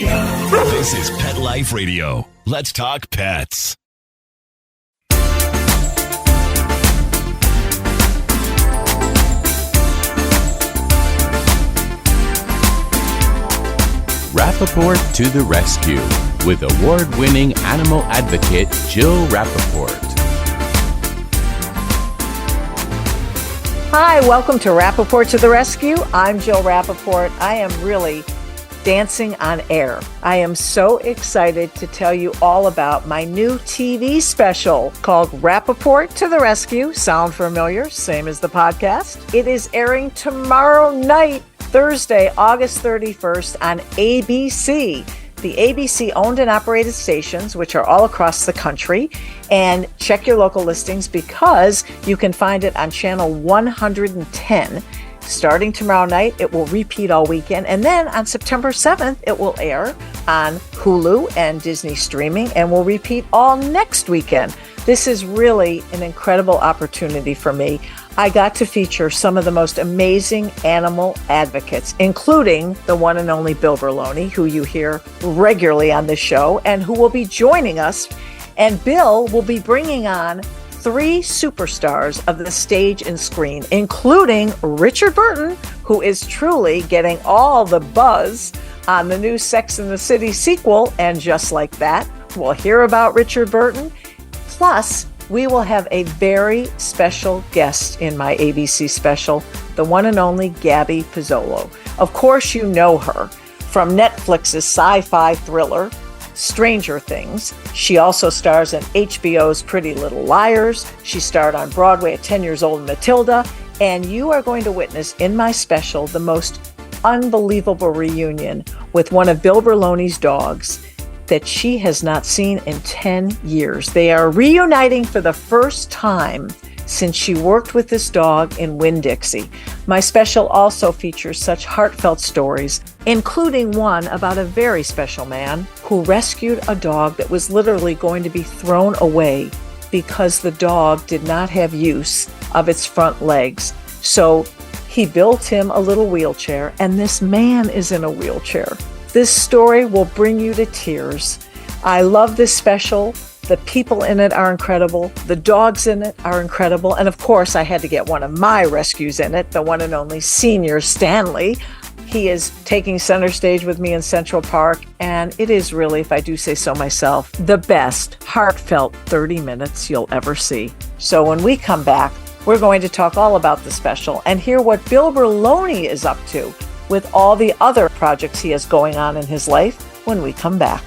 This is Pet Life Radio. Let's talk pets. Rappaport to the rescue with award-winning animal advocate Jill Rappaport. Hi, welcome to Rappaport to the Rescue. I'm Jill Rappaport. I am really dancing on air. I am so excited to tell you all about my new TV special called Rappaport to the Rescue. Sound familiar? Same as the podcast. It is airing tomorrow night, Thursday, August 31st on ABC. The ABC owned and operated stations, which are all across the country. And check your local listings because you can find it on channel 110. Starting tomorrow night, it will repeat all weekend. And then on September 7th, it will air on Hulu and Disney Streaming and will repeat all next weekend. This is really an incredible opportunity for me. I got to feature some of the most amazing animal advocates, including the one and only Bill Berloni, who you hear regularly on this show and who will be joining us. And Bill will be bringing on 3 superstars of the stage and screen, including Richard Burton, who is truly getting all the buzz on the new Sex and the City sequel. And just like that, we'll hear about Richard Burton. Plus, we will have a very special guest in my ABC special, the one and only Gabby Pizzolo. Of course, you know her from Netflix's sci-fi thriller, Stranger Things. She also stars in HBO's Pretty Little Liars. She starred on Broadway at 10 Years Old in Matilda. And you are going to witness in my special the most unbelievable reunion with one of Bill Berloni's dogs that she has not seen in 10 years. They are reuniting for the first time since she worked with this dog in Winn-Dixie. My special also features such heartfelt stories, including one about a very special man who rescued a dog that was literally going to be thrown away because the dog did not have use of its front legs. So he built him a little wheelchair, and this man is in a wheelchair. This story will bring you to tears. I love this special. The people in it are incredible. The dogs in it are incredible. And of course, I had to get one of my rescues in it, the one and only Senior Stanley. He is taking center stage with me in Central Park. And it is really, if I do say so myself, the best heartfelt 30 minutes you'll ever see. So when we come back, we're going to talk all about the special and hear what Bill Berloni is up to with all the other projects he has going on in his life when we come back.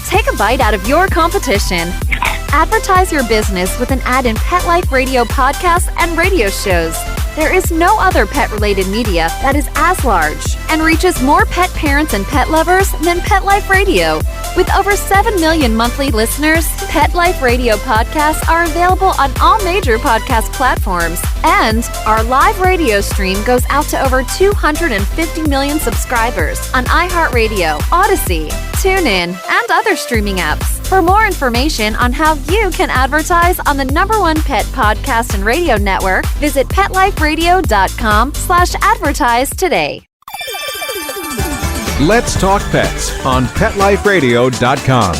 Take a bite out of your competition. Advertise your business with an ad in Pet Life Radio podcasts and radio shows. There is no other pet-related media that is as large and reaches more pet parents and pet lovers than Pet Life Radio. With over 7 million monthly listeners, Pet Life Radio podcasts are available on all major podcast platforms. And our live radio stream goes out to over 250 million subscribers on iHeartRadio, Odyssey, TuneIn, and other streaming apps. For more information on how you can advertise on the #1 pet podcast and radio network, visit PetLifeRadio.com/advertise today. Let's Talk Pets on PetLifeRadio.com.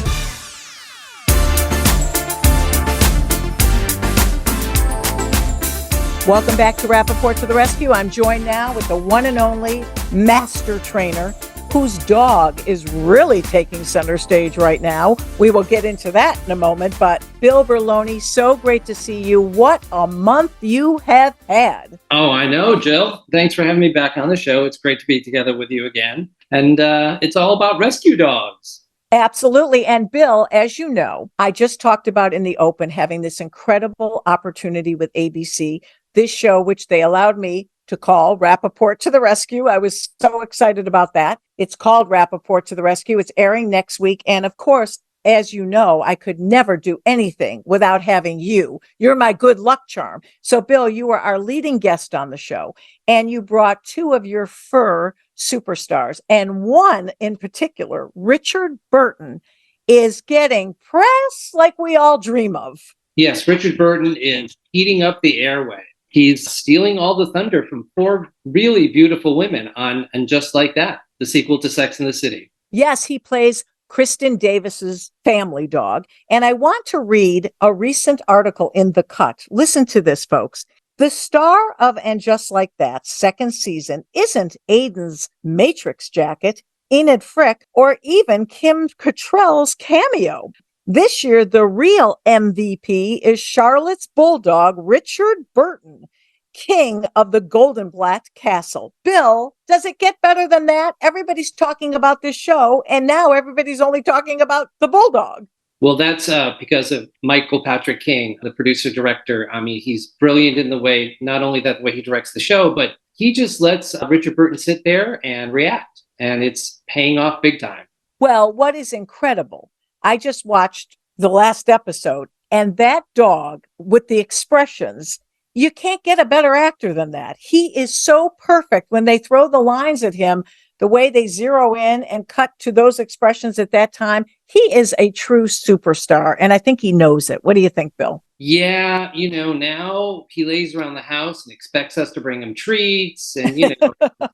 Welcome back to Rappaport to the Rescue. I'm joined now with the one and only master trainer whose dog is really taking center stage right now. We will get into that in a moment, but Bill Berloni, so great to see you. What a month you have had. Oh, I know, Jill. Thanks for having me back on the show. It's great to be together with you again. And it's all about rescue dogs. Absolutely. And Bill, as you know, I just talked about in the open having this incredible opportunity with ABC, this show, which they allowed me to call Rappaport to the Rescue. I was so excited about that. It's called Rappaport to the Rescue. It's airing next week. And of course, as you know, I could never do anything without having you. You're my good luck charm. So Bill, you were our leading guest on the show, and you brought 2 of your fur superstars. And one in particular, Richard Burton, is getting press like we all dream of. Yes, Richard Burton is heating up the airway. He's stealing all the thunder from 4 really beautiful women on And Just Like That, the sequel to Sex and the City. Yes, he plays Kristen Davis's family dog. And I want to read a recent article in The Cut. Listen to this, folks. The star of And Just Like That second season isn't Aiden's Matrix jacket, Enid Frick, or even Kim Cattrall's cameo. This year, the real MVP is Charlotte's bulldog, Richard Burton, king of the Goldenblatt Castle. Bill, does it get better than that? Everybody's talking about this show, and now everybody's only talking about the bulldog. Well, that's because of Michael Patrick King, the producer director. I mean, he's brilliant in the way, not only that the way he directs the show, but he just lets Richard Burton sit there and react. And it's paying off big time. Well, what is incredible, I just watched the last episode, and that dog with the expressions, you can't get a better actor than that. He is so perfect when they throw the lines at him, the way they zero in and cut to those expressions at that time. He is a true superstar, and I think he knows it. What do you think, Bill? Yeah, now he lays around the house and expects us to bring him treats and,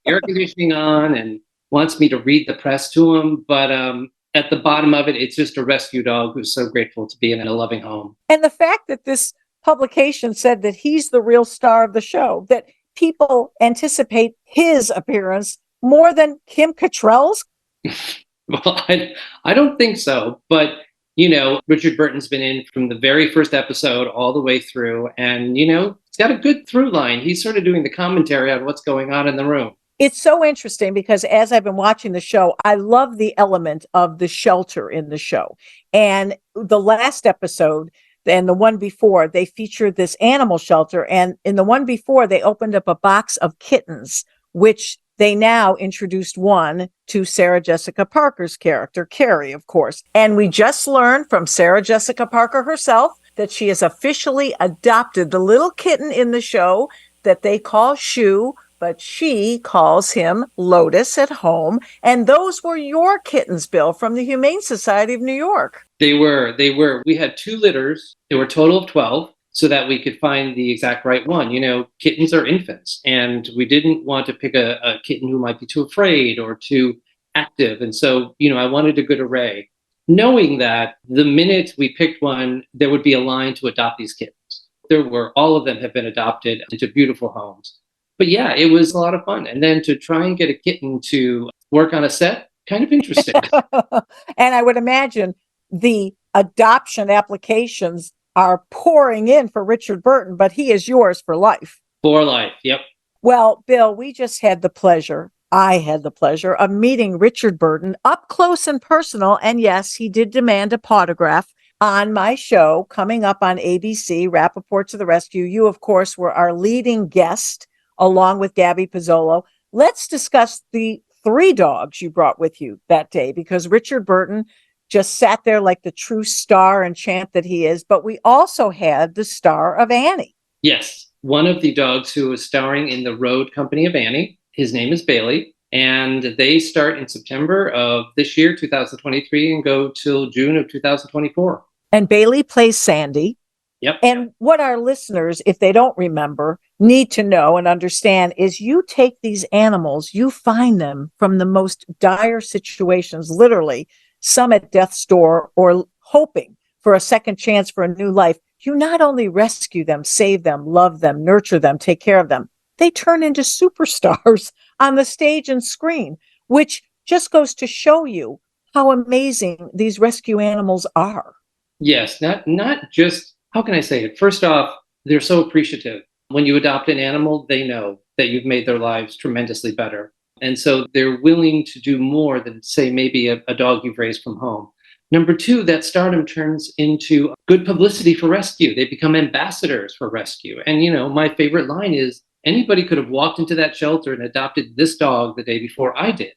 air conditioning on and wants me to read the press to him. But at the bottom of it, it's just a rescue dog who's so grateful to be in a loving home. And the fact that this publication said that he's the real star of the show, that people anticipate his appearance more than Kim Cattrall's? Well, I don't think so. But, Richard Burton's been in from the very first episode all the way through. And, it's got a good through line. He's sort of doing the commentary on what's going on in the room. It's so interesting because as I've been watching the show, I love the element of the shelter in the show. And the last episode and the one before, they featured this animal shelter. And in the one before, they opened up a box of kittens, which they now introduced one to Sarah Jessica Parker's character, Carrie, of course. And we just learned from Sarah Jessica Parker herself that she has officially adopted the little kitten in the show that they call Shoe, but she calls him Lotus at home. And those were your kittens, Bill, from the Humane Society of New York. They were. We had 2 litters. There were a total of 12 so that we could find the exact right one. Kittens are infants, and we didn't want to pick a kitten who might be too afraid or too active. And so, I wanted a good array, knowing that the minute we picked one, there would be a line to adopt these kittens. All of them have been adopted into beautiful homes. But yeah, it was a lot of fun. And then to try and get a kitten to work on a set, kind of interesting. And I would imagine the adoption applications are pouring in for Richard Burton, but he is yours for life. For life, yep. Well, Bill, I had the pleasure of meeting Richard Burton up close and personal. And yes, he did demand a autograph on my show coming up on ABC, Rappaport to the Rescue. You, of course, were our leading guest, along with Gabby Pizzolo. Let's discuss the 3 dogs you brought with you that day, because Richard Burton just sat there like the true star and champ that he is. But we also had the star of Annie. Yes, one of the dogs who is starring in the road company of Annie. His name is Bailey. And they start in September of this year, 2023, and go till June of 2024. And Bailey plays Sandy. Yep. And what our listeners, if they don't remember, need to know and understand is you take these animals, you find them from the most dire situations, literally, some at death's door or hoping for a second chance for a new life. You not only rescue them, save them, love them, nurture them, take care of them, they turn into superstars on the stage and screen, which just goes to show you how amazing these rescue animals are. Yes, not just, how can I say it? First off, they're so appreciative. When you adopt an animal, they know that you've made their lives tremendously better. And so they're willing to do more than, say, maybe a dog you've raised from home. Number 2, that stardom turns into good publicity for rescue. They become ambassadors for rescue. And, my favorite line is, anybody could have walked into that shelter and adopted this dog the day before I did.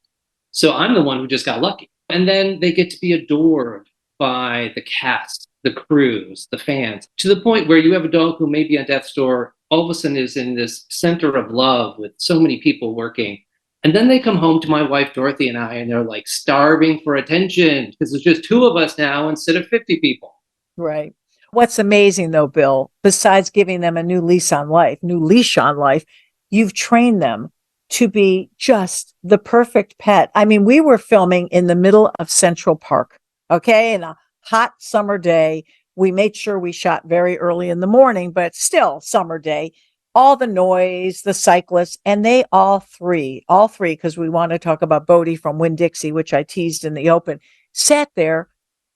So I'm the one who just got lucky. And then they get to be adored by the cast, the crews, the fans, to the point where you have a dog who may be on death's door, all of a sudden is in this center of love with so many people working. And then they come home to my wife, Dorothy, and I, and they're like starving for attention because there's just 2 of us now instead of 50 people. Right. What's amazing, though, Bill, besides giving them a new leash on life, you've trained them to be just the perfect pet. I mean, we were filming in the middle of Central Park, okay, in a hot summer day. We made sure we shot very early in the morning, but still summer day. All the noise, the cyclists, and they all three, because we want to talk about Bodie from Winn-Dixie, which I teased in the open, sat there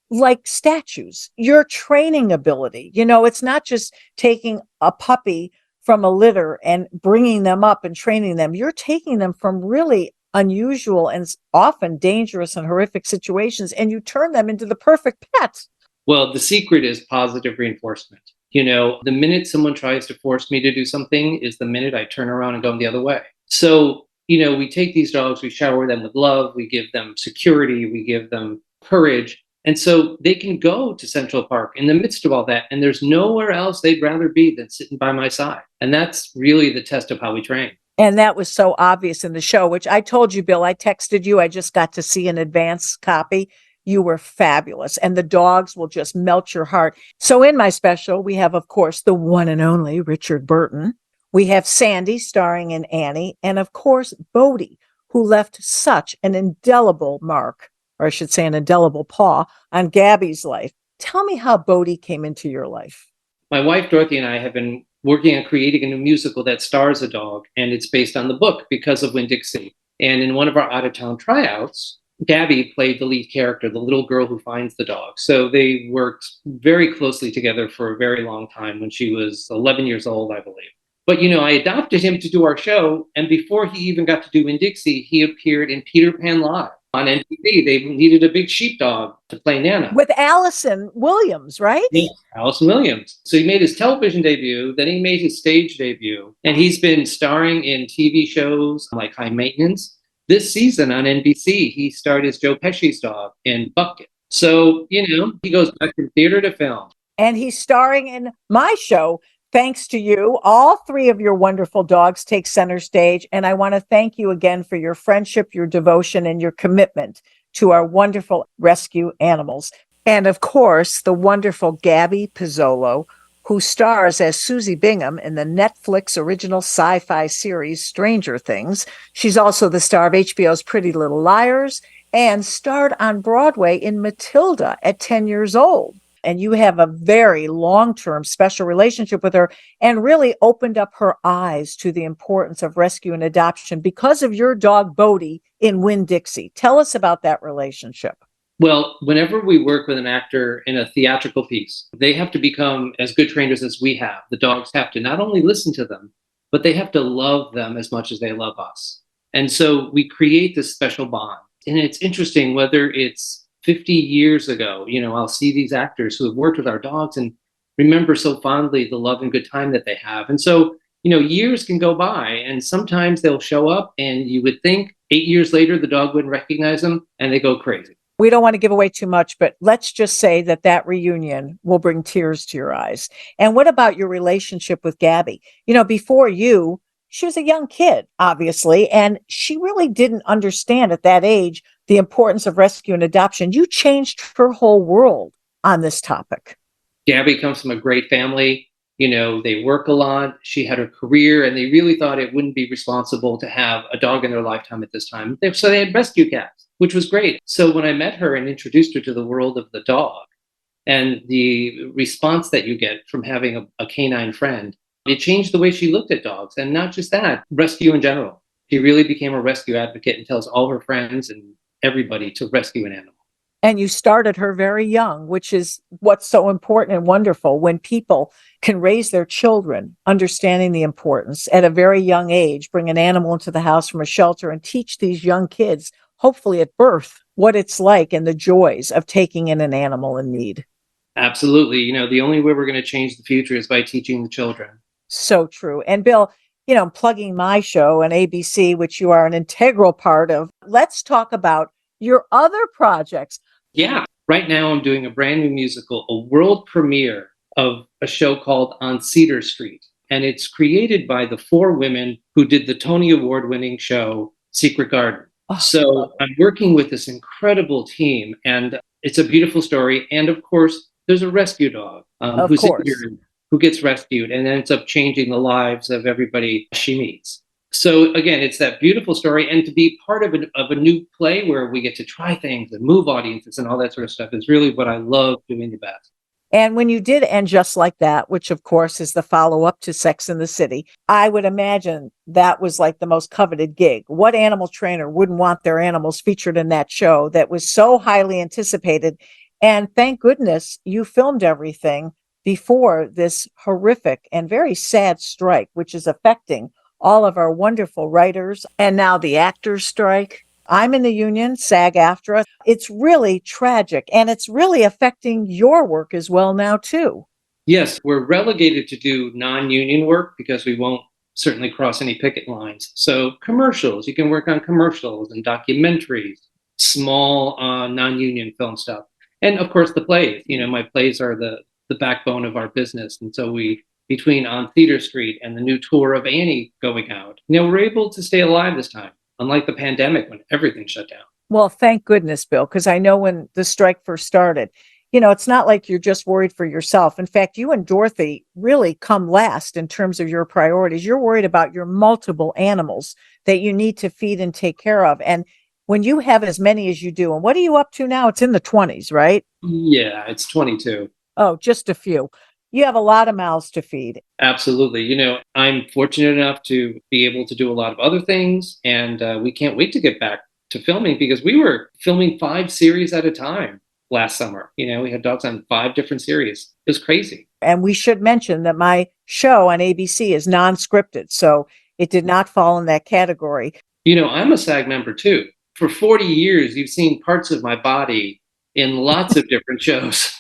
like statues. Your training ability, it's not just taking a puppy from a litter and bringing them up and training them. You're taking them from really unusual and often dangerous and horrific situations, and you turn them into the perfect pet. Well, the secret is positive reinforcement. The minute someone tries to force me to do something is the minute I turn around and go the other way. So, we take these dogs, we shower them with love, we give them security, we give them courage. And so they can go to Central Park in the midst of all that. And there's nowhere else they'd rather be than sitting by my side. And that's really the test of how we train. And that was so obvious in the show, which I told you, Bill, I texted you. I just got to see an advance copy. You were fabulous. And the dogs will just melt your heart. So in my special, we have, of course, the one and only Richard Burton. We have Sandy starring in Annie. And of course, Bodie, who left such an indelible mark, or I should say an indelible paw, on Gabby's life. Tell me how Bodie came into your life. My wife, Dorothy, and I have been working on creating a new musical that stars a dog. And it's based on the book Because of Winn-Dixie. And in one of our out-of-town tryouts, Gabby played the lead character, the little girl who finds the dog. So they worked very closely together for a very long time when she was 11 years old, I believe. But, I adopted him to do our show. And before he even got to do Winn-Dixie, he appeared in Peter Pan Live on NBC. They needed a big sheepdog to play Nana. With Allison Williams, right? Yeah, Allison Williams. So he made his television debut, then he made his stage debut. And he's been starring in TV shows like High Maintenance. This season on NBC, he starred as Joe Pesci's dog in Bucket. So, he goes back from theater to film. And he's starring in my show. Thanks to you, all three of your wonderful dogs take center stage. And I want to thank you again for your friendship, your devotion, and your commitment to our wonderful rescue animals. And of course, the wonderful Gabby Pizzolo, who stars as Susie Bingham in the Netflix original sci-fi series Stranger Things. She's also the star of HBO's Pretty Little Liars and starred on Broadway in Matilda at 10 years old. And you have a very long-term special relationship with her and really opened up her eyes to the importance of rescue and adoption because of your dog Bodie in Winn-Dixie. Tell us about that relationship. Well, whenever we work with an actor in a theatrical piece, they have to become as good trainers as we have. The dogs have to not only listen to them, but they have to love them as much as they love us. And so we create this special bond. And it's interesting whether it's 50 years ago, I'll see these actors who have worked with our dogs and remember so fondly the love and good time that they have. And so, years can go by and sometimes they'll show up and you would think 8 years later, the dog wouldn't recognize them and they go crazy. We don't want to give away too much, but let's just say that reunion will bring tears to your eyes. And what about your relationship with Gabby? Before you, she was a young kid, obviously, and she really didn't understand at that age the importance of rescue and adoption. You changed her whole world on this topic. Gabby comes from a great family. They work a lot. She had her career, and they really thought it wouldn't be responsible to have a dog in their lifetime at this time. So they had rescue cats, which was great. So when I met her and introduced her to the world of the dog and the response that you get from having a canine friend, it changed the way she looked at dogs. And not just that, rescue in general. She really became a rescue advocate and tells all her friends and everybody to rescue an animal. And you started her very young, which is what's so important and wonderful when people can raise their children, understanding the importance at a very young age, bring an animal into the house from a shelter and teach these young kids, hopefully at birth, what it's like and the joys of taking in an animal in need. Absolutely. The only way we're going to change the future is by teaching the children. So true. And Bill, I'm plugging my show and ABC, which you are an integral part of. Let's talk about your other projects. Yeah. Right now I'm doing a brand new musical, a world premiere of a show called On Cedar Street. And it's created by the 4 women who did the Tony Award-winning show Secret Garden. Oh, so I'm working with this incredible team, and it's a beautiful story. And of course, there's a rescue dog who gets rescued and ends up changing the lives of everybody she meets. So again, it's that beautiful story, and to be part of a new play where we get to try things and move audiences and all that sort of stuff is really what I love doing the best. And when you did End Just Like That, which of course is the follow-up to Sex and the City, I would imagine that was like the most coveted gig. What animal trainer wouldn't want their animals featured in that show that was so highly anticipated? And thank goodness you filmed everything before this horrific and very sad strike, which is affecting all of our wonderful writers and now the actors' strike. I'm in the union, SAG-AFTRA. It's really tragic, and it's really affecting your work as well now, too. Yes, we're relegated to do non-union work because we won't certainly cross any picket lines. So commercials, you can work on commercials and documentaries, small non-union film stuff. And of course, the plays. My plays are the backbone of our business. And so between On Theater Street and the new tour of Annie going out, we're able to stay alive this time. Unlike the pandemic when everything shut down. Well, thank goodness, Bill, because I know when the strike first started, it's not like you're just worried for yourself. In fact, you and Dorothy really come last in terms of your priorities. You're worried about your multiple animals that you need to feed and take care of. And when you have as many as you do, and what are you up to now? It's in the 20s, right? Yeah, it's 22. Oh, just a few. You have a lot of mouths to feed. Absolutely. I'm fortunate enough to be able to do a lot of other things, and we can't wait to get back to filming because we were filming 5 series at a time last summer. We had dogs on 5 different series. It was crazy. And we should mention that my show on ABC is non-scripted, so it did not fall in that category. I'm a SAG member too. For 40 years, you've seen parts of my body in lots of different shows.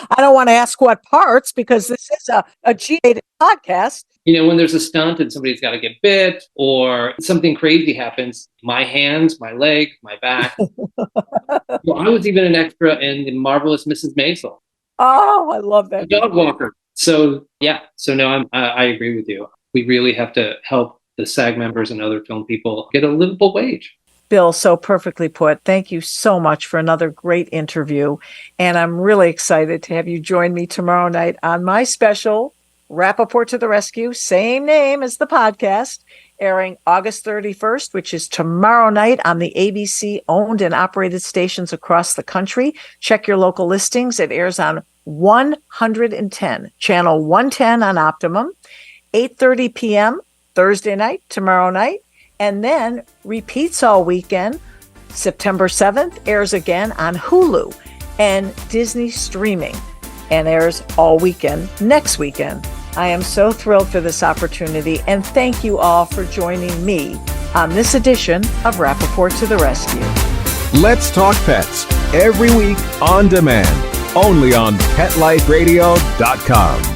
I don't want to ask what parts because this is a G-rated podcast. When there's a stunt and somebody's got to get bit or something crazy happens, my hands, my leg, my back. Well, I was even an extra in The Marvelous Mrs. Maisel. Oh, I love that. A dog walker. So, yeah. So, no, I agree with you. We really have to help the SAG members and other film people get a livable wage. Bill, so perfectly put. Thank you so much for another great interview. And I'm really excited to have you join me tomorrow night on my special, Rappaport to the Rescue, same name as the podcast, airing August 31st, which is tomorrow night on the ABC owned and operated stations across the country. Check your local listings. It airs on 110, channel 110 on Optimum, 8:30 p.m. Thursday night, tomorrow night. And then repeats all weekend. September 7th airs again on Hulu and Disney streaming and airs all weekend next weekend. I am so thrilled for this opportunity and thank you all for joining me on this edition of Rappaport to the Rescue. Let's Talk Pets every week on demand, only on PetLifeRadio.com.